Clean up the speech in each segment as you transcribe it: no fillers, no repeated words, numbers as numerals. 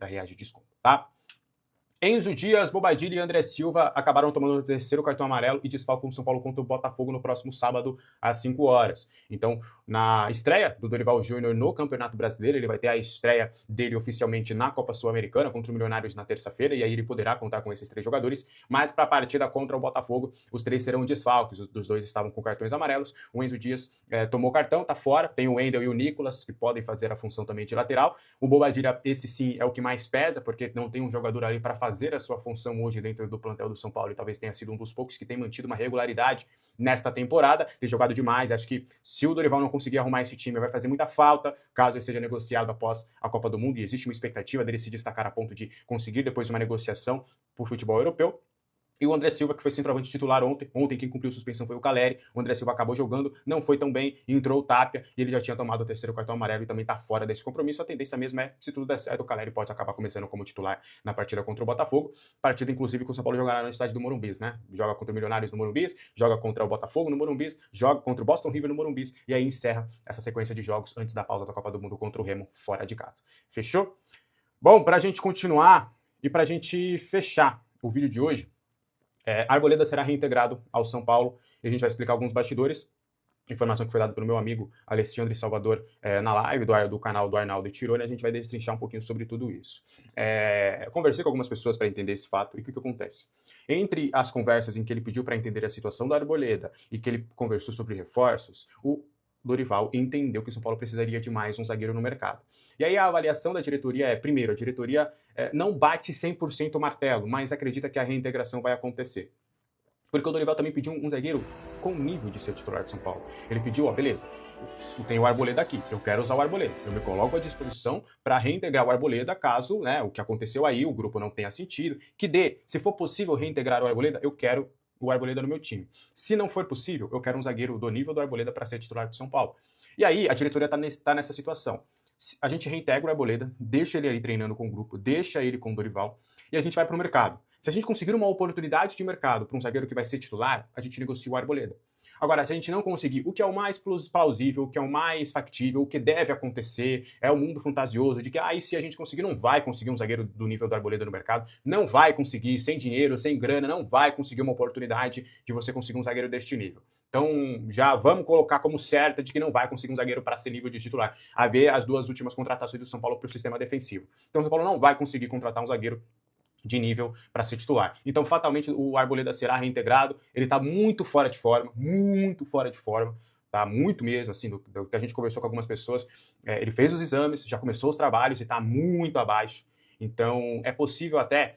R$ desconto, tá? Enzo Dias, Bobadilha e André Silva acabaram tomando o terceiro cartão amarelo e desfalcam o São Paulo contra o Botafogo no próximo sábado, às 5 horas. Então, na estreia do Dorival Júnior no Campeonato Brasileiro, ele vai ter a estreia dele oficialmente na Copa Sul-Americana contra o Milionários na terça-feira, e aí ele poderá contar com esses 3 jogadores, mas para a partida contra o Botafogo, os 3 serão desfalques, os 2 estavam com cartões amarelos, o Enzo Dias tomou cartão, tá fora, tem o Wendel e o Nicolas, que podem fazer a função também de lateral, o Bobadilha, esse sim, é o que mais pesa, porque não tem um jogador ali para fazer a sua função hoje dentro do plantel do São Paulo e talvez tenha sido um dos poucos que tem mantido uma regularidade nesta temporada, tem jogado demais, acho que se o Dorival não conseguir arrumar esse time vai fazer muita falta, caso ele seja negociado após a Copa do Mundo, e existe uma expectativa dele se destacar a ponto de conseguir depois uma negociação para o futebol europeu. E o André Silva, que foi centroavante titular ontem quem cumpriu suspensão foi o Caleri, o André Silva acabou jogando, não foi tão bem, entrou o Tapia, e ele já tinha tomado o terceiro cartão amarelo e também está fora desse compromisso. A tendência mesmo é, se tudo der certo, o Caleri pode acabar começando como titular na partida contra o Botafogo, partida inclusive que o São Paulo jogará no estádio do Morumbis, né? Joga contra o Milionários no Morumbis, joga contra o Botafogo no Morumbis, joga contra o Boston River no Morumbis, e aí encerra essa sequência de jogos antes da pausa da Copa do Mundo contra o Remo fora de casa. Fechou? Bom, para a gente continuar e para a gente fechar o vídeo de hoje, Arboleda será reintegrado ao São Paulo e a gente vai explicar alguns bastidores. Informação que foi dada pelo meu amigo Alexandre Salvador na live do canal do Arnaldo e Tirone, a gente vai destrinchar um pouquinho sobre tudo isso. Eu conversei com algumas pessoas para entender esse fato e o que acontece. Entre as conversas em que ele pediu para entender a situação da Arboleda e que ele conversou sobre reforços, o Dorival entendeu que o São Paulo precisaria de mais um zagueiro no mercado. E aí a avaliação da diretoria primeiro, a diretoria não bate 100% o martelo, mas acredita que a reintegração vai acontecer. Porque o Dorival também pediu um zagueiro com nível de ser titular de São Paulo. Ele pediu, beleza, eu tenho o Arboleda aqui, eu quero usar o Arboleda. Eu me coloco à disposição para reintegrar o Arboleda caso, né, o que aconteceu aí, o grupo não tenha sentido, se for possível reintegrar o Arboleda, eu quero o Arboleda no meu time. Se não for possível, eu quero um zagueiro do nível do Arboleda para ser titular de São Paulo. E aí a diretoria está nessa situação. A gente reintegra o Arboleda, deixa ele ali treinando com o grupo, deixa ele com o Dorival, e a gente vai para o mercado. Se a gente conseguir uma oportunidade de mercado para um zagueiro que vai ser titular, a gente negocia o Arboleda. Agora, se a gente não conseguir, o que é o mais plausível, o que é o mais factível, o que deve acontecer, é o mundo fantasioso de que, e se a gente conseguir, não vai conseguir um zagueiro do nível do Arboleda no mercado, não vai conseguir, sem dinheiro, sem grana, não vai conseguir uma oportunidade de você conseguir um zagueiro deste nível. Então, já vamos colocar como certa de que não vai conseguir um zagueiro para ser nível de titular. A ver as 2 últimas contratações do São Paulo para o sistema defensivo. Então, o São Paulo não vai conseguir contratar um zagueiro de nível para ser titular. Então, fatalmente, o Arboleda será reintegrado. Ele está muito fora de forma, tá? Muito mesmo, assim, do que a gente conversou com algumas pessoas. Ele fez os exames, já começou os trabalhos e está muito abaixo. Então, é possível até,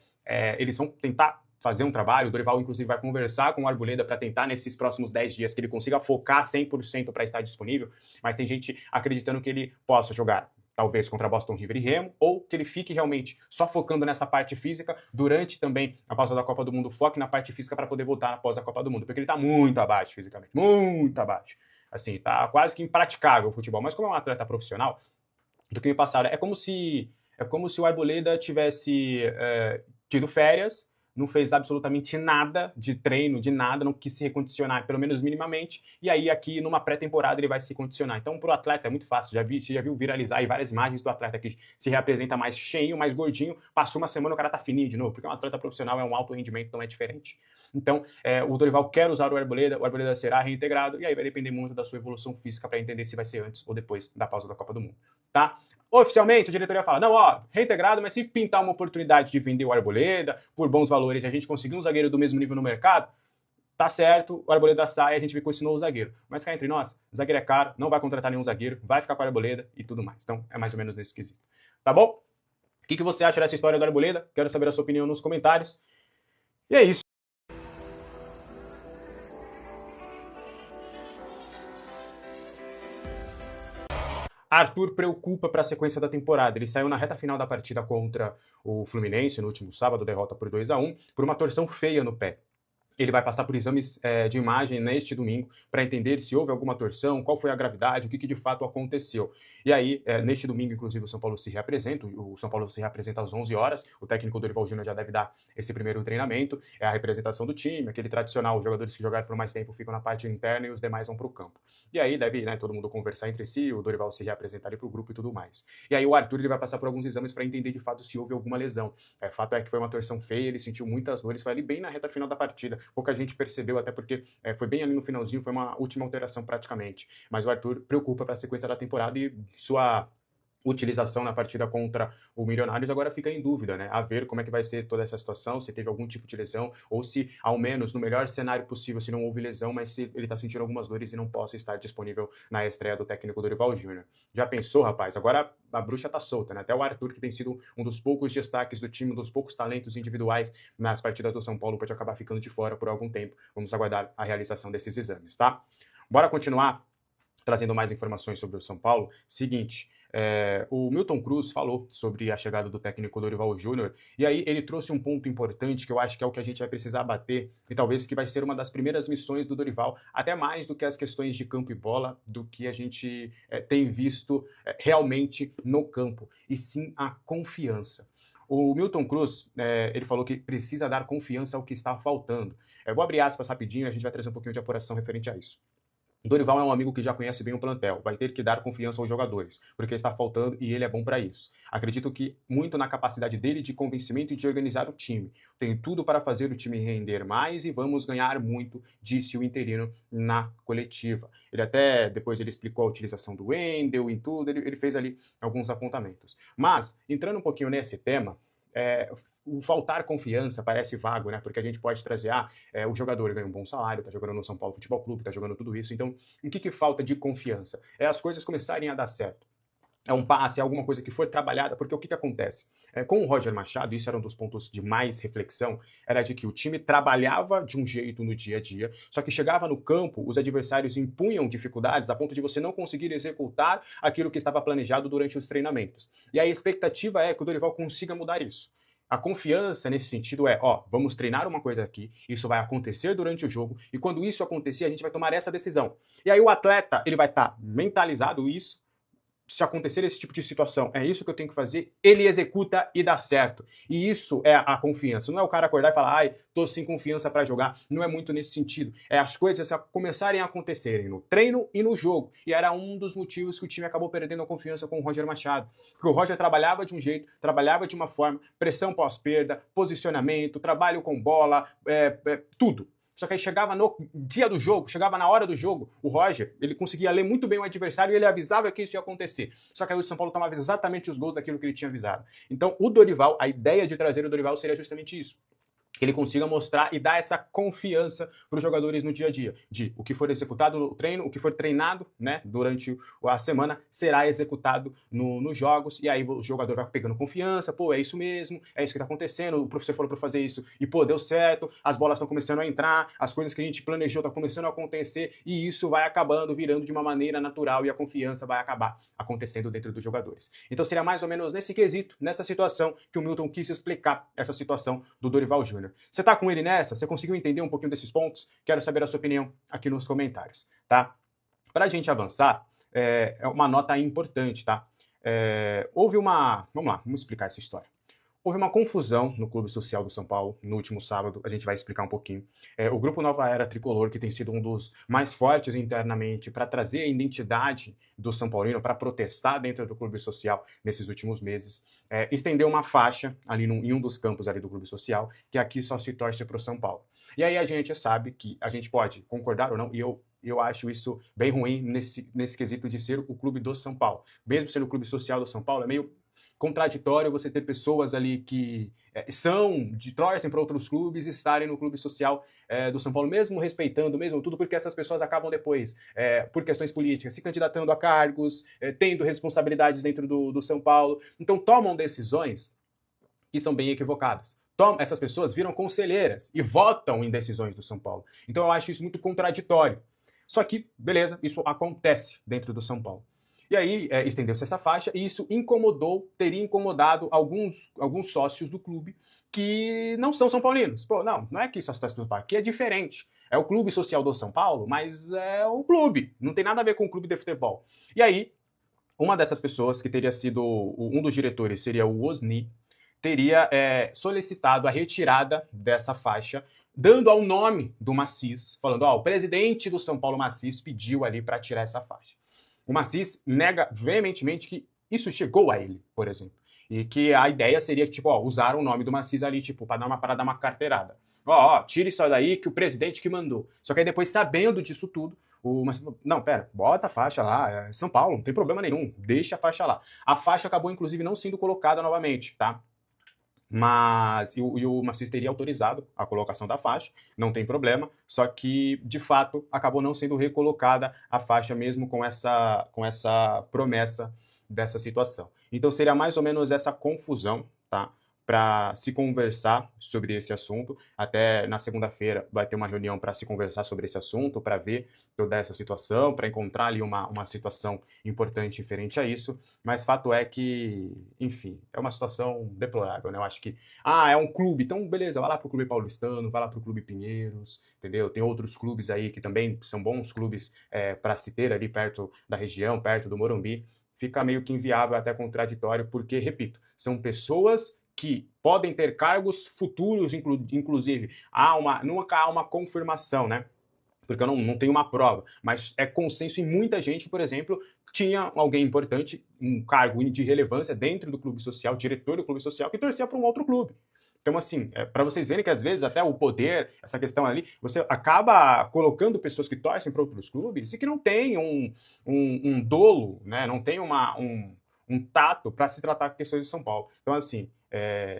eles vão tentar fazer um trabalho, o Dorival, inclusive, vai conversar com o Arboleda para tentar, nesses próximos 10 dias, que ele consiga focar 100% para estar disponível, mas tem gente acreditando que ele possa jogar talvez contra Boston River e Remo, ou que ele fique realmente só focando nessa parte física durante também a pausa da Copa do Mundo, foque na parte física para poder voltar após a Copa do Mundo, porque ele está muito abaixo fisicamente, muito abaixo. Assim, tá quase que impraticável o futebol, mas como é um atleta profissional, do que me passaram, é como se o Arboleda tivesse tido férias, não fez absolutamente nada de treino, de nada, não quis se recondicionar, pelo menos minimamente, e aí aqui numa pré-temporada ele vai se condicionar. Então pro atleta é muito fácil, você já viu viralizar aí várias imagens do atleta que se reapresenta mais cheinho, mais gordinho, passou uma semana o cara tá fininho de novo, porque um atleta profissional é um alto rendimento, não é diferente. Então o Dorival quer usar o Arboleda será reintegrado, e aí vai depender muito da sua evolução física para entender se vai ser antes ou depois da pausa da Copa do Mundo, tá? Oficialmente, a diretoria fala, não, reintegrado, mas se pintar uma oportunidade de vender o Arboleda por bons valores e a gente conseguir um zagueiro do mesmo nível no mercado, tá certo, o Arboleda sai e a gente vê com esse novo zagueiro. Mas cá entre nós, o zagueiro é caro, não vai contratar nenhum zagueiro, vai ficar com o Arboleda e tudo mais. Então, é mais ou menos nesse quesito. Tá bom? O que você acha dessa história do Arboleda? Quero saber a sua opinião nos comentários. E é isso. Arthur preocupa para a sequência da temporada. Ele saiu na reta final da partida contra o Fluminense no último sábado, derrota por 2-1, por uma torção feia no pé. Ele vai passar por exames de imagem neste domingo para entender se houve alguma torção, qual foi a gravidade, o que de fato aconteceu. E aí, neste domingo, inclusive, o São Paulo se reapresenta às 11 horas, o técnico Dorival Júnior já deve dar esse primeiro treinamento, é a representação do time, aquele tradicional, os jogadores que jogaram por mais tempo ficam na parte interna e os demais vão para o campo. E aí deve, né, todo mundo conversar entre si, o Dorival se reapresentar ali para o grupo e tudo mais. E aí o Arthur ele vai passar por alguns exames para entender de fato se houve alguma lesão. Fato é que foi uma torção feia, ele sentiu muitas dores, foi ali bem na reta final da partida. Pouca gente percebeu, até porque foi bem ali no finalzinho, foi uma última alteração praticamente. Mas o Arthur preocupa para a sequência da temporada e sua utilização na partida contra o Milionários agora fica em dúvida, né? A ver como é que vai ser toda essa situação, se teve algum tipo de lesão, ou se, ao menos, no melhor cenário possível, se não houve lesão, mas se ele tá sentindo algumas dores e não possa estar disponível na estreia do técnico Dorival Júnior. Já pensou, rapaz? Agora a bruxa tá solta, né? Até o Arthur, que tem sido um dos poucos destaques do time, um dos poucos talentos individuais nas partidas do São Paulo, pode acabar ficando de fora por algum tempo. Vamos aguardar a realização desses exames, tá? Bora continuar trazendo mais informações sobre o São Paulo. Seguinte, o Milton Cruz falou sobre a chegada do técnico Dorival Júnior, e aí ele trouxe um ponto importante que eu acho que é o que a gente vai precisar bater, e talvez que vai ser uma das primeiras missões do Dorival, até mais do que as questões de campo e bola, do que a gente tem visto realmente no campo, e sim a confiança. O Milton Cruz, ele falou que precisa dar confiança ao que está faltando. Vou abrir aspas rapidinho e a gente vai trazer um pouquinho de apuração referente a isso. Dorival é um amigo que já conhece bem o plantel, vai ter que dar confiança aos jogadores, porque está faltando e ele é bom para isso. Acredito que muito na capacidade dele de convencimento e de organizar o time. Tem tudo para fazer o time render mais e vamos ganhar muito, disse o interino na coletiva. Ele até, depois ele explicou a utilização do Wendel em tudo, ele fez ali alguns apontamentos. Mas, entrando um pouquinho nesse tema, o faltar confiança parece vago, né? Porque a gente pode trazer, o jogador ganha um bom salário, tá jogando no São Paulo Futebol Clube, tá jogando tudo isso. Então, o que falta de confiança? É as coisas começarem a dar certo. É um passe, é alguma coisa que for trabalhada, porque o que acontece? Com o Roger Machado, isso era um dos pontos de mais reflexão, era de que o time trabalhava de um jeito no dia a dia, só que chegava no campo, os adversários impunham dificuldades a ponto de você não conseguir executar aquilo que estava planejado durante os treinamentos. E a expectativa é que o Dorival consiga mudar isso. A confiança nesse sentido vamos treinar uma coisa aqui, isso vai acontecer durante o jogo, e quando isso acontecer, a gente vai tomar essa decisão. E aí o atleta, ele vai estar mentalizado isso, se acontecer esse tipo de situação, é isso que eu tenho que fazer, ele executa e dá certo. E isso é a confiança. Não é o cara acordar e falar, tô sem confiança para jogar. Não é muito nesse sentido. É as coisas começarem a acontecerem no treino e no jogo. E era um dos motivos que o time acabou perdendo a confiança com o Roger Machado. Porque o Roger trabalhava de um jeito, trabalhava de uma forma, pressão pós-perda, posicionamento, trabalho com bola, tudo. Só que aí chegava no dia do jogo, chegava na hora do jogo, o Roger, ele conseguia ler muito bem o adversário e ele avisava que isso ia acontecer. Só que aí o São Paulo tomava exatamente os gols daquilo que ele tinha avisado. Então o Dorival, a ideia de trazer o Dorival seria justamente isso. Que ele consiga mostrar e dar essa confiança para os jogadores no dia a dia, de o que for executado no treino, o que for treinado, né, durante a semana, será executado nos jogos, e aí o jogador vai pegando confiança, é isso mesmo, é isso que está acontecendo, o professor falou para fazer isso, e deu certo, as bolas estão começando a entrar, as coisas que a gente planejou estão começando a acontecer, e isso vai acabando virando de uma maneira natural, e a confiança vai acabar acontecendo dentro dos jogadores. Então seria mais ou menos nesse quesito, nessa situação, que o Milton quis explicar essa situação do Dorival Júnior. Você tá com ele nessa? Você conseguiu entender um pouquinho desses pontos? Quero saber a sua opinião aqui nos comentários, tá? Pra gente avançar, é uma nota importante, tá? Houve uma... Vamos lá, vamos explicar essa história. Houve uma confusão no Clube Social do São Paulo no último sábado, a gente vai explicar um pouquinho. O Grupo Nova Era Tricolor, que tem sido um dos mais fortes internamente para trazer a identidade do São Paulino, para protestar dentro do Clube Social nesses últimos meses, estendeu uma faixa ali em um dos campos ali do Clube Social, que aqui só se torce para o São Paulo. E aí a gente sabe que a gente pode concordar ou não, e eu acho isso bem ruim nesse quesito de ser o clube do São Paulo. Mesmo sendo o Clube Social do São Paulo, é meio contraditório você ter pessoas ali que torcem para outros clubes e estarem no clube social do São Paulo, mesmo respeitando, mesmo tudo, porque essas pessoas acabam depois, por questões políticas, se candidatando a cargos, tendo responsabilidades dentro do São Paulo. Então tomam decisões que são bem equivocadas. Essas pessoas viram conselheiras e votam em decisões do São Paulo. Então eu acho isso muito contraditório. Só que, beleza, isso acontece dentro do São Paulo. E aí estendeu-se essa faixa e isso teria incomodado alguns sócios do clube que não são São Paulinos. Não é que só se torce pelo São Paulo, aqui é diferente. É o Clube Social do São Paulo, mas é o clube, não tem nada a ver com o clube de futebol. E aí uma dessas pessoas, que teria sido um dos diretores, seria o Osni, teria solicitado a retirada dessa faixa, dando ao nome do Maciç, falando, ó, o presidente do São Paulo, Maciç, pediu ali para tirar essa faixa. O Maciç nega veementemente que isso chegou a ele, por exemplo. E que a ideia seria, tipo, ó, usar o nome do Maciç ali, tipo, para dar uma carteirada. Ó, tira isso daí que o presidente que mandou. Só que aí depois, sabendo disso tudo, não, pera, bota a faixa lá, é São Paulo, não tem problema nenhum, deixa a faixa lá. A faixa acabou, inclusive, não sendo colocada novamente, tá? Mas o Maciç teria autorizado a colocação da faixa, não tem problema, só que, de fato, acabou não sendo recolocada a faixa mesmo com essa promessa dessa situação. Então seria mais ou menos essa confusão, tá? Para se conversar sobre esse assunto. Até na segunda-feira vai ter uma reunião para se conversar sobre esse assunto, para ver toda essa situação, para encontrar ali uma situação importante referente a isso. Mas fato é que, enfim, é uma situação deplorável, né? Eu acho que, é um clube, então beleza, vai lá pro Clube Paulistano, vai lá pro Clube Pinheiros, entendeu? Tem outros clubes aí que também são bons clubes para se ter ali perto da região, perto do Morumbi. Fica meio que inviável, até contraditório, porque, repito, são pessoas que podem ter cargos futuros, inclusive. Nunca há uma confirmação, né? Porque eu não tenho uma prova, mas é consenso em muita gente que, por exemplo, tinha alguém importante, um cargo de relevância dentro do clube social, diretor do clube social, que torcia para um outro clube. Então, assim, para vocês verem que às vezes até o poder, essa questão ali, você acaba colocando pessoas que torcem para outros clubes e que não tem um dolo, né? Não tem um tato para se tratar de questões de São Paulo. Então, assim,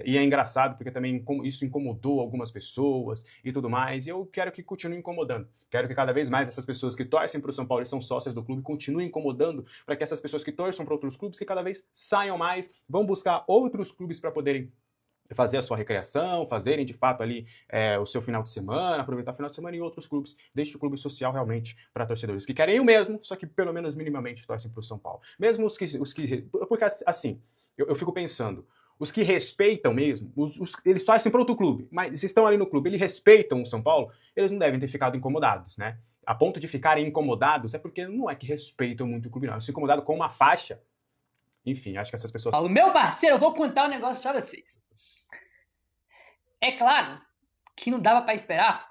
e é engraçado porque também isso incomodou algumas pessoas e tudo mais, e eu quero que continue incomodando. Quero que cada vez mais essas pessoas que torcem para o São Paulo e são sócias do clube continuem incomodando, para que essas pessoas que torçam para outros clubes que cada vez saiam mais, vão buscar outros clubes para poderem fazer a sua recreação, fazerem de fato ali o seu final de semana, aproveitar o final de semana em outros clubes. Deixe o clube social realmente para torcedores que querem o mesmo, só que pelo menos minimamente torcem para o São Paulo. Mesmo os que porque assim, eu fico pensando, os que respeitam mesmo, eles torcem para outro clube, mas se estão ali no clube, eles respeitam o São Paulo, eles não devem ter ficado incomodados, né? A ponto de ficarem incomodados é porque não é que respeitam muito o clube, não. Eles ficam incomodados com uma faixa. Enfim, acho que essas pessoas... Meu parceiro, eu vou contar um negócio para vocês. É claro que não dava para esperar,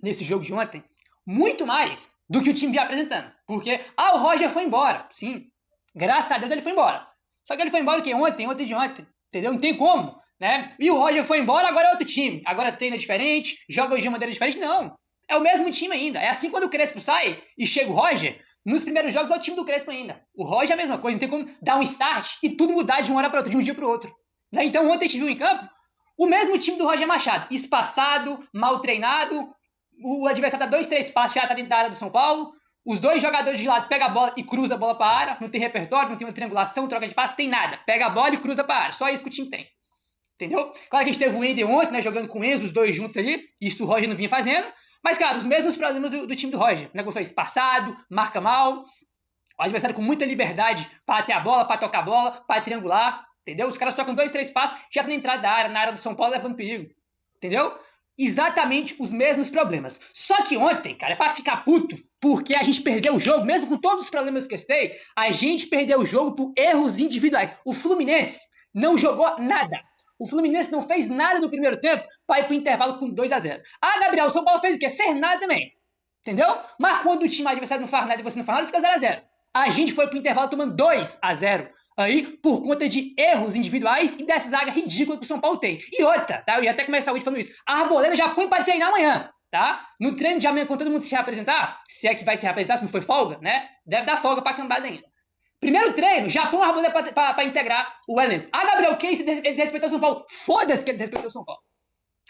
nesse jogo de ontem, muito mais do que o time vinha apresentando. Porque, o Roger foi embora. Sim, graças a Deus ele foi embora. Só que ele foi embora o quê? Ontem de ontem. Entendeu? Não tem como, né? E o Roger foi embora, agora é outro time. Agora treina diferente, joga de maneira diferente. Não, é o mesmo time ainda. É assim quando o Crespo sai e chega o Roger, nos primeiros jogos é o time do Crespo ainda. O Roger é a mesma coisa, não tem como dar um start e tudo mudar de uma hora para outra, de um dia para o outro. Né? Então ontem a gente viu em campo o mesmo time do Roger Machado, espaçado, mal treinado, o adversário dá 2-3 passos, já tá dentro da área do São Paulo, os dois jogadores de lado pegam a bola e cruza a bola pra área, não tem repertório, não tem uma triangulação, troca de passe, tem nada. Pega a bola e cruza pra área, só isso que o time tem. Entendeu? Claro que a gente teve o Ender ontem, né, jogando com o Enzo, os dois juntos ali, isso o Roger não vinha fazendo, mas, cara, os mesmos problemas do time do Roger, né, como foi espaçado, marca mal, o adversário com muita liberdade pra ter a bola, pra tocar a bola, pra triangular, entendeu? Os caras trocam 2-3 passos, já estão na entrada da área, na área do São Paulo, levando perigo. Entendeu? Exatamente os mesmos problemas. Só que ontem, cara, é pra ficar puto, porque a gente perdeu o jogo, mesmo com todos os problemas que eu citei, a gente perdeu o jogo por erros individuais. O Fluminense não jogou nada. O Fluminense não fez nada no primeiro tempo pra ir pro intervalo com 2-0. Gabriel, o São Paulo fez o quê? Fez nada também. Entendeu? Mas quando o time adversário não faz nada e você não faz nada, fica 0-0. A gente foi pro intervalo tomando 2-0. Aí, por conta de erros individuais e dessa zaga ridícula que o São Paulo tem. E outra, tá? Eu ia até começar hoje falando isso. A Arboleda já põe pra treinar amanhã, tá? No treino de amanhã, quando todo mundo se reapresentar, se é que vai se reapresentar, se não foi folga, né? Deve dar folga pra cambada ainda. Primeiro treino, já põe a Arboleda pra integrar o elenco. Gabriel, o que é isso? Ele desrespeitou o São Paulo. Foda-se que ele desrespeitou o São Paulo.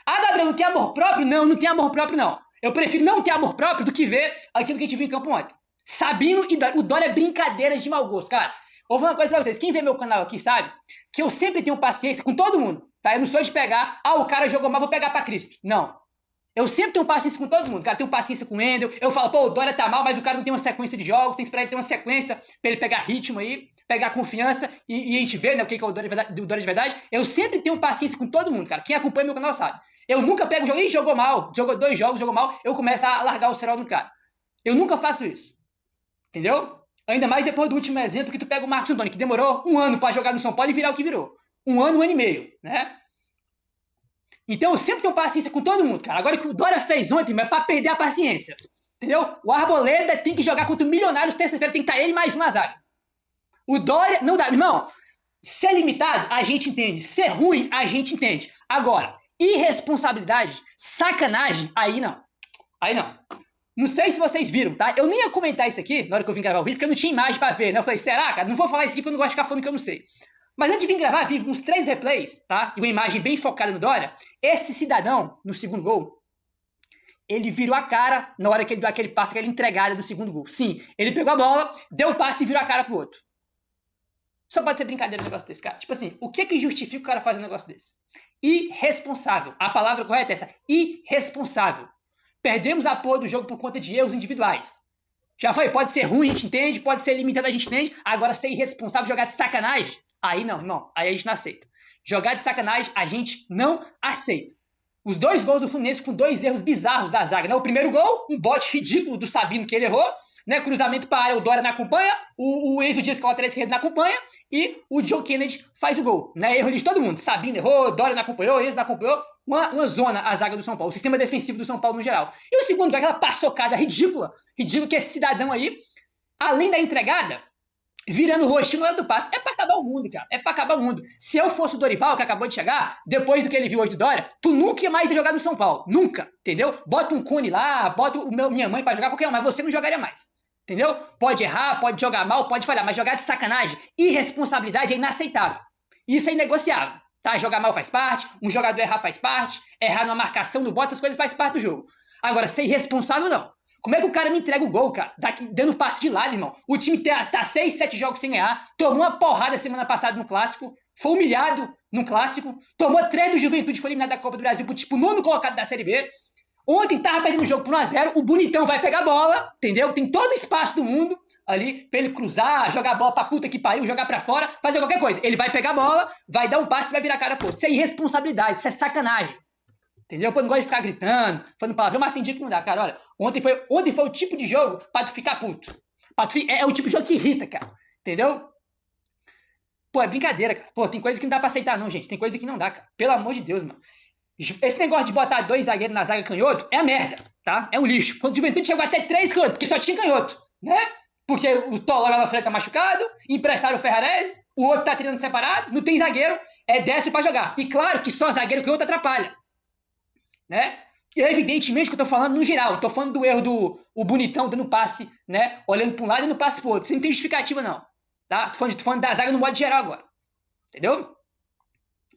Gabriel, não tem amor próprio? Não, não tem amor próprio, não. Eu prefiro não ter amor próprio do que ver aquilo que a gente viu em campo ontem. Sabino e Dória. O Dória é brincadeira de mau gosto, cara. Vou falar uma coisa pra vocês, quem vê meu canal aqui sabe que eu sempre tenho paciência com todo mundo, tá? Eu não sou de pegar, o cara jogou mal, vou pegar pra Cristo. Não. Eu sempre tenho paciência com todo mundo, cara. Tenho paciência com o Wendel, eu falo, o Dória tá mal, mas o cara não tem uma sequência de jogos, tem que esperar ele ter uma sequência pra ele pegar ritmo aí, pegar confiança e a gente vê, né, o que é o Dória de verdade. Eu sempre tenho paciência com todo mundo, cara. Quem acompanha meu canal sabe. Eu nunca pego o jogo, jogou mal, jogou 2 jogos, jogou mal, eu começo a largar o cerol no cara. Eu nunca faço isso. Entendeu? Ainda mais depois do último exemplo que tu pega o Marcos Antônio, que demorou 1 ano pra jogar no São Paulo e virar o que virou. 1 ano e meio, né? Então eu sempre tenho paciência com todo mundo, cara. Agora o que o Dória fez ontem, mas é pra perder a paciência. Entendeu? O Arboleda tem que jogar contra o Milionários terça-feira, tem que estar ele mais um na zaga. O Dória, não dá, irmão. Ser limitado, a gente entende. Ser ruim, a gente entende. Agora, irresponsabilidade, sacanagem, aí não. Aí não. Não sei se vocês viram, tá? Eu nem ia comentar isso aqui na hora que eu vim gravar o vídeo, porque eu não tinha imagem pra ver, né? Eu falei, será, cara? Não vou falar isso aqui porque eu não gosto de ficar falando que eu não sei. Mas antes de vir gravar, vi uns 3 replays, tá? E uma imagem bem focada no Dória. Esse cidadão, no segundo gol, ele virou a cara na hora que ele deu aquele passe, aquela entregada do segundo gol. Sim, ele pegou a bola, deu o passe e virou a cara pro outro. Só pode ser brincadeira um negócio desse, cara. Tipo assim, o que justifica o cara fazer um negócio desse? Irresponsável. A palavra correta é essa. Irresponsável. Perdemos a porra do jogo por conta de erros individuais. Já foi, pode ser ruim, a gente entende, pode ser limitado, a gente entende. Agora, ser irresponsável, jogar de sacanagem, aí não, irmão. Aí a gente não aceita. Jogar de sacanagem, a gente não aceita. Os 2 gols do Fluminense com 2 erros bizarros da zaga, né? O primeiro gol, um bote ridículo do Sabino que ele errou, né? Cruzamento para a área, o Dória não acompanha, o Enzo Dias, que é o lateral esquerdo, não acompanha, e o Joe Kennedy faz o gol, né? Erro de todo mundo. Sabino errou, Dória não acompanhou, Enzo não acompanhou. Uma zona a zaga do São Paulo, o sistema defensivo do São Paulo no geral. E o segundo, aquela paçocada ridícula que esse cidadão aí, além da entregada, virando o rostinho no do passe. É pra acabar o mundo, cara. É pra acabar o mundo. Se eu fosse o Dorival, que acabou de chegar, depois do que ele viu hoje do Dória, tu nunca ia mais jogar no São Paulo. Nunca. Entendeu? Bota um Cone lá, bota minha mãe pra jogar, qualquer um, mas você não jogaria mais. Entendeu? Pode errar, pode jogar mal, pode falhar, mas jogar de sacanagem, irresponsabilidade é inaceitável. Isso é inegociável. Tá? Jogar mal faz parte, um jogador errar faz parte, errar numa marcação no bote, essas coisas faz parte do jogo. Agora, ser irresponsável, não. Como é que o cara me entrega o gol, cara? Dando passe de lado, irmão. O time tá 6, 7 jogos sem ganhar, tomou uma porrada semana passada no Clássico, foi humilhado no Clássico, tomou 3 do Juventude, foi eliminado da Copa do Brasil pro tipo nono colocado da Série B. Ontem tava perdendo o jogo por 1-0, o bonitão vai pegar a bola, entendeu? Tem todo o espaço do mundo ali pra ele cruzar, jogar a bola pra puta que pariu, jogar pra fora, fazer qualquer coisa. Ele vai pegar a bola, vai dar um passe e vai virar a cara pro outro. Isso é irresponsabilidade, isso é sacanagem. Entendeu? Eu não gosto de ficar gritando, falando palavrão, mas tem dia que não dá, cara. Olha, ontem foi o tipo de jogo pra tu ficar puto. É o tipo de jogo que irrita, cara. Entendeu? Pô, é brincadeira, cara. Pô, tem coisa que não dá pra aceitar não, gente. Tem coisa que não dá, cara. Pelo amor de Deus, mano. Esse negócio de botar 2 zagueiros na zaga canhoto é a merda, tá? É um lixo. Quando o Juventude chegou até 3 canhotos, porque só tinha canhoto, né? Porque o Toló lá na frente tá machucado, emprestaram o Ferrarese, o outro tá treinando separado, não tem zagueiro, é desce pra jogar. E claro que só zagueiro canhoto atrapalha, né? E evidentemente que eu tô falando no geral, eu tô falando do erro do bonitão dando passe, né? Olhando pra um lado e dando passe pro outro. Isso não tem justificativa, não. Tá? Tô falando da zaga no modo geral agora. Entendeu?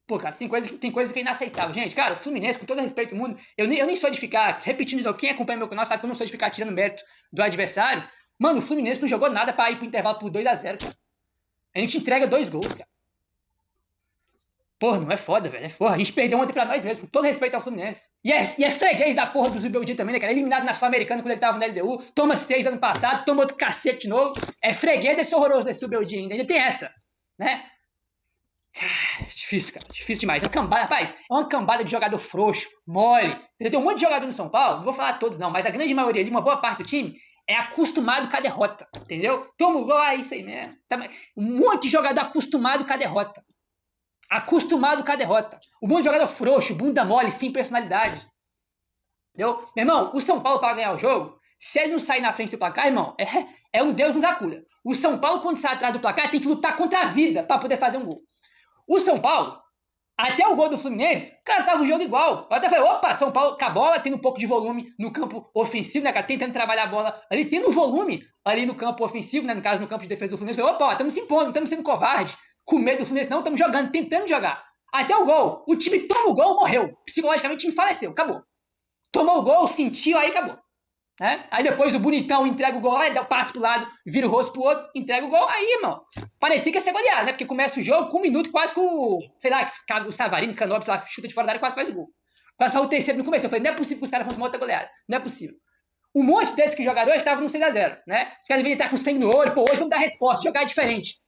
Pô, cara, tem coisa que é inaceitável. Gente, cara, o Fluminense, com todo respeito do mundo, eu nem sou de ficar, repetindo de novo, quem acompanha meu canal sabe que eu não sou de ficar tirando mérito do adversário. Mano, o Fluminense não jogou nada pra ir pro intervalo por 2-0, cara. A gente entrega 2 gols, cara. Porra, não é foda, velho. É foda. A gente perdeu ontem pra nós mesmos, com todo respeito ao Fluminense. E é freguês da porra do Zubeldia também, né, cara? Eliminado na Sul-Americana quando ele tava na LDU. Toma 6 ano passado, toma outro cacete de novo. É freguês desse horroroso desse Zubeldia ainda tem essa, né? Difícil, cara. Difícil demais. É uma cambada, rapaz. É uma cambada de jogador frouxo, mole. Tem um monte de jogador no São Paulo, não vou falar todos não, mas a grande maioria ali, uma boa parte do time, é acostumado com a derrota, entendeu? Toma o gol, é isso aí mesmo. Um monte de jogador acostumado com a derrota. Acostumado com a derrota. Um monte de jogador frouxo, bunda mole, sem personalidade. Entendeu? Meu irmão, o São Paulo para ganhar o jogo, se ele não sair na frente do placar, irmão, é um Deus nos acuda. O São Paulo, quando sai atrás do placar, tem que lutar contra a vida para poder fazer um gol. O São Paulo, até o gol do Fluminense, cara, tava o jogo igual. Eu até falei, opa, São Paulo com a bola, tendo um pouco de volume no campo ofensivo, né, cara, tentando trabalhar a bola ali, tendo volume ali no campo ofensivo, né, no caso, no campo de defesa do Fluminense. Eu falei, opa, estamos se impondo, estamos sendo covardes, com medo do Fluminense, não, estamos jogando, tentando jogar. Até o gol, o time toma o gol, morreu. Psicologicamente, o time faleceu, acabou. Tomou o gol, sentiu, aí acabou. Né? Aí depois o bonitão entrega o gol lá, dá o passe pro lado, vira o rosto pro outro, entrega o gol, aí, irmão, parecia que ia ser goleado, né? Porque começa o jogo com 1 minuto, quase com o, sei lá, o Savarino, Canópolis, sei lá, chuta de fora da área, quase faz o gol. Quase só o terceiro no começo. Eu falei, não é possível que os caras vão tomar outra goleada. Não é possível. Um monte desses que jogaram hoje estavam no 6-0, né? Os caras deveriam estar com sangue no olho, pô, hoje vamos dar resposta, jogar diferente.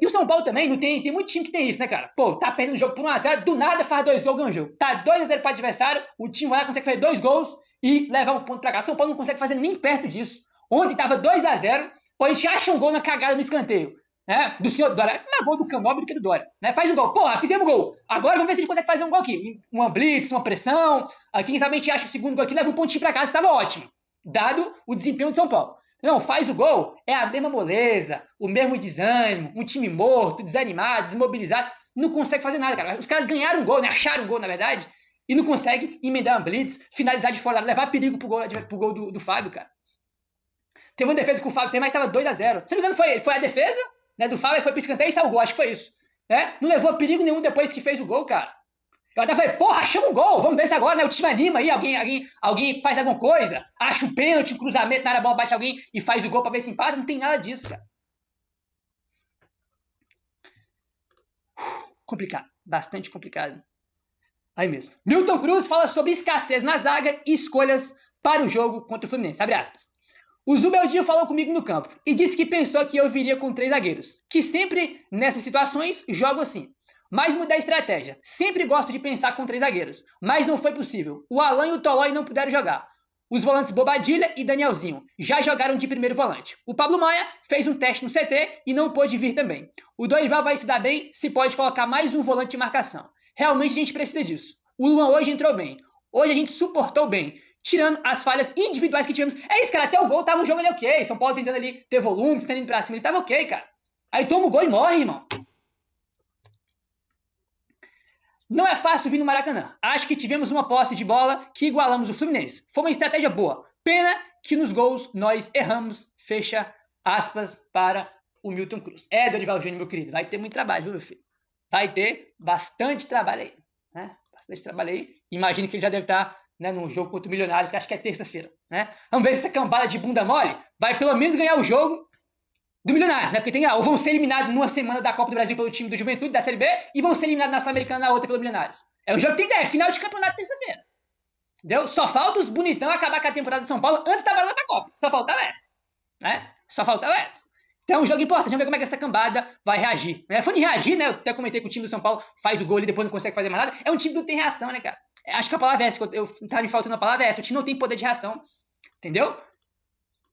E o São Paulo também, não tem muito time que tem isso, né, cara? Pô, tá perdendo o jogo por 1-0, do nada faz 2 gols, ganha o jogo. Tá 2-0 para o adversário, o time vai lá, consegue fazer 2 gols e levar um ponto pra cá. São Paulo não consegue fazer nem perto disso. Ontem tava 2-0, pô, a gente acha um gol na cagada no escanteio, né? Do senhor Dória. Mais gol do Canóbio do que do Dória, né? Faz um gol. Porra, fizemos gol. Agora vamos ver se a gente consegue fazer um gol aqui. Uma blitz, uma pressão. Aqui, quem sabe a gente acha o segundo gol aqui, leva um pontinho pra casa, tava ótimo. Dado o desempenho do São Paulo. Não, faz o gol, é a mesma moleza, o mesmo desânimo, um time morto, desanimado, desmobilizado. Não consegue fazer nada, cara. Os caras ganharam um gol, né? Acharam um gol, na verdade, e não conseguem emendar uma blitz, finalizar de fora, levar perigo pro gol do Fábio, cara. Teve uma defesa que o Fábio fez, mas estava 2-0. Se não me engano, foi a defesa, né, do Fábio, foi pro escanteio e saiu o gol, acho que foi isso. Né? Não levou perigo nenhum depois que fez o gol, cara. Eu até falei, porra, achamos um gol, vamos ver se agora, né? O time anima aí, alguém faz alguma coisa, acha um pênalti, um cruzamento na área, a bola bate alguém e faz o gol pra ver se empata. Não tem nada disso, cara. Complicado, bastante complicado. Aí mesmo. Milton Cruz fala sobre escassez na zaga e escolhas para o jogo contra o Fluminense. Abre aspas. O Zubeldinho falou comigo no campo e disse que pensou que eu viria com 3 zagueiros, que sempre, nessas situações, jogo assim. Mas mudei a estratégia. Sempre gosto de pensar com 3 zagueiros, mas não foi possível. O Alan e o Tolói não puderam jogar. Os volantes Bobadilha e Danielzinho já jogaram de primeiro volante. O Pablo Maia fez um teste no CT e não pôde vir também. O Dorival vai estudar bem se pode colocar mais um volante de marcação. Realmente a gente precisa disso. O Luan hoje entrou bem. Hoje a gente suportou bem. Tirando as falhas individuais que tivemos. É isso, cara. Até o gol tava um jogo ali ok. São Paulo tentando ali ter volume, tentando ir pra cima. Ele tava ok, cara. Aí toma o gol e morre, irmão. Não é fácil vir no Maracanã. Acho que tivemos uma posse de bola que igualamos o Fluminense. Foi uma estratégia boa. Pena que nos gols nós erramos. Fecha aspas para o Milton Cruz. É, Dorival Júnior, meu querido. Vai ter muito trabalho, viu, meu filho? Vai ter bastante trabalho aí. Né? Bastante trabalho aí. Imagino que ele já deve estar, né, num jogo contra o Milionários, que acho que é terça-feira. Né? Vamos ver se essa cambada de bunda mole vai pelo menos ganhar o jogo do Milionários, né? Porque tem, ou vão ser eliminados numa semana da Copa do Brasil pelo time do Juventude, da Série B, e vão ser eliminados na Sul-Americana na outra pelo Milionários. É um jogo que tem que ganhar, é final de campeonato terça-feira. Entendeu? Só falta os bonitão acabar com a temporada de São Paulo antes da varada pra Copa. Só faltava essa. Né? Só faltava essa. Então é um jogo importante, vamos ver como é que essa cambada vai reagir. Falando de reagir, né? Eu até comentei que o time do São Paulo faz o gol e depois não consegue fazer mais nada. É um time que não tem reação, né, cara? Acho que a palavra é essa, eu tava me faltando a palavra é essa. O time não tem poder de reação. Entendeu?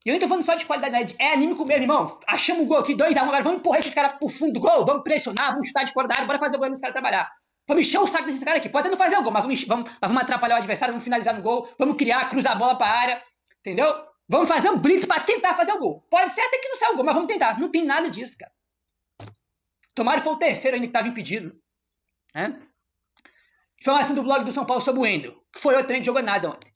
E eu nem tô falando só de qualidade, né? É anímico mesmo, irmão. Achamos o gol aqui, 2-1, agora vamos empurrar esses caras pro fundo do gol, vamos pressionar, vamos chutar de fora da área, bora fazer o gol dos caras trabalhar. Vamos encher o saco desses caras aqui. Pode até não fazer o gol, mas vamos atrapalhar o adversário, vamos finalizar no gol, vamos criar, cruzar a bola pra área. Entendeu? Vamos fazer um blitz pra tentar fazer o gol. Pode ser até que não saia o gol, mas vamos tentar. Não tem nada disso, cara. Tomara foi o terceiro ainda que tava impedido. Né? Informação do blog do São Paulo sobre o Wendel, que foi outro também que jogou nada ontem.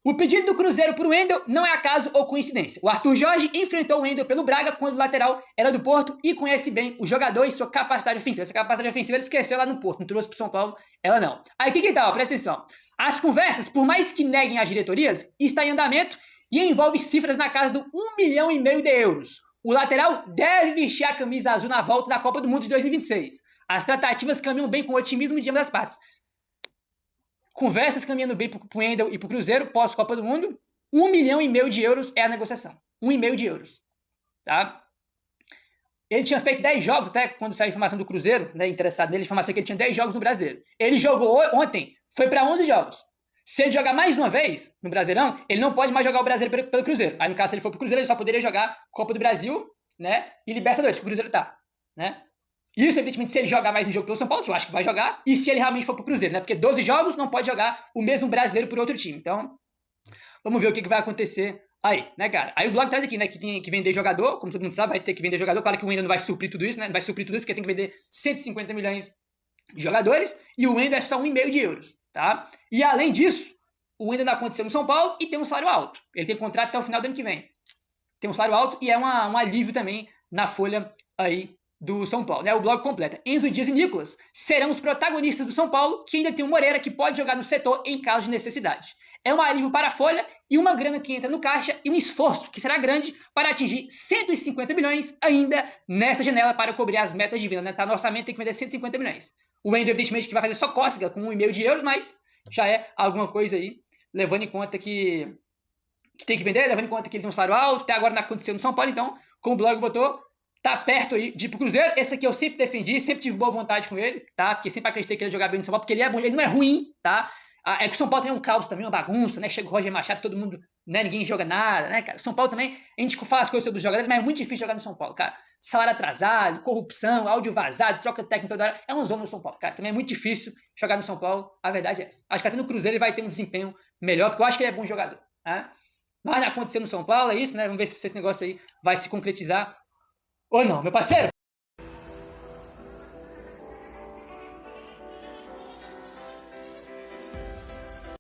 O pedido do Cruzeiro por Wendel não é acaso ou coincidência. O Arthur Jorge enfrentou o Wendel pelo Braga quando o lateral era do Porto e conhece bem o jogador e sua capacidade ofensiva. Essa capacidade ofensiva ele esqueceu lá no Porto, não trouxe pro São Paulo, ela não. Aí o que tal? Presta atenção. As conversas, por mais que neguem as diretorias, está em andamento e envolve cifras na casa do 1,5 milhão de euros. O lateral deve vestir a camisa azul na volta da Copa do Mundo de 2026. As tratativas caminham bem com otimismo de ambas as partes. Conversas caminhando bem pro Wendel e pro Cruzeiro, pós-Copa do Mundo. 1,5 milhão de euros é a negociação. 1,5 milhão de euros. Tá? Ele tinha feito 10 jogos, até quando saiu a informação do Cruzeiro, né, interessado nele, a informação que ele tinha 10 jogos no Brasileiro. Ele jogou ontem, foi para 11 jogos. Se ele jogar mais uma vez no Brasileirão, ele não pode mais jogar o Brasileiro pelo Cruzeiro. Aí, no caso, se ele for pro Cruzeiro, ele só poderia jogar Copa do Brasil, né, e Libertadores, que o Cruzeiro tá, né? Isso, evidentemente, se ele jogar mais um jogo pelo São Paulo, que eu acho que vai jogar, e se ele realmente for pro Cruzeiro, né? Porque 12 jogos não pode jogar o mesmo brasileiro por outro time. Então, vamos ver o que vai acontecer aí, né, cara? Aí o blog traz aqui, né, que tem que vender jogador, como todo mundo sabe, vai ter que vender jogador. Claro que o Wendel não vai suprir tudo isso, né? Não vai suprir tudo isso porque tem que vender 150 milhões de jogadores e o Wendel é só 1,5 milhão de euros, tá? E além disso, o Wendel ainda aconteceu no São Paulo e tem um salário alto. Ele tem contrato até o final do ano que vem. Tem um salário alto e é um alívio também na folha aí do São Paulo, né? O blog completa. Enzo Dias e Nicolas serão os protagonistas do São Paulo, que ainda tem o Moreira, que pode jogar no setor em caso de necessidade. É um alívio para a folha e uma grana que entra no caixa e um esforço que será grande para atingir 150 milhões ainda nesta janela para cobrir as metas de venda, né? Tá no orçamento, tem que vender 150 milhões. O Wendel, evidentemente, que vai fazer só cócega com 1,5 milhão de euros, mas já é alguma coisa aí, levando em conta que tem que vender, levando em conta que ele tem um salário alto, até agora não aconteceu no São Paulo, então, como o blog botou, tá perto aí de ir pro Cruzeiro. Esse aqui eu sempre defendi, sempre tive boa vontade com ele, tá? Porque sempre acreditei que ele ia jogar bem no São Paulo, porque ele é bom, ele não é ruim, tá? É que o São Paulo tem um caos também, uma bagunça, né? Chega o Roger Machado, todo mundo né? Ninguém joga nada, né, cara? São Paulo também, a gente fala as coisas sobre os jogadores, mas é muito difícil jogar no São Paulo, cara. Salário atrasado, corrupção, áudio vazado, troca técnica toda hora. É uma zona no São Paulo, cara. Também é muito difícil jogar no São Paulo, a verdade é essa. Acho que até no Cruzeiro ele vai ter um desempenho melhor, porque eu acho que ele é bom jogador, né? Mas aconteceu no São Paulo, é isso, né? Vamos ver se esse negócio aí vai se concretizar ou não, meu parceiro.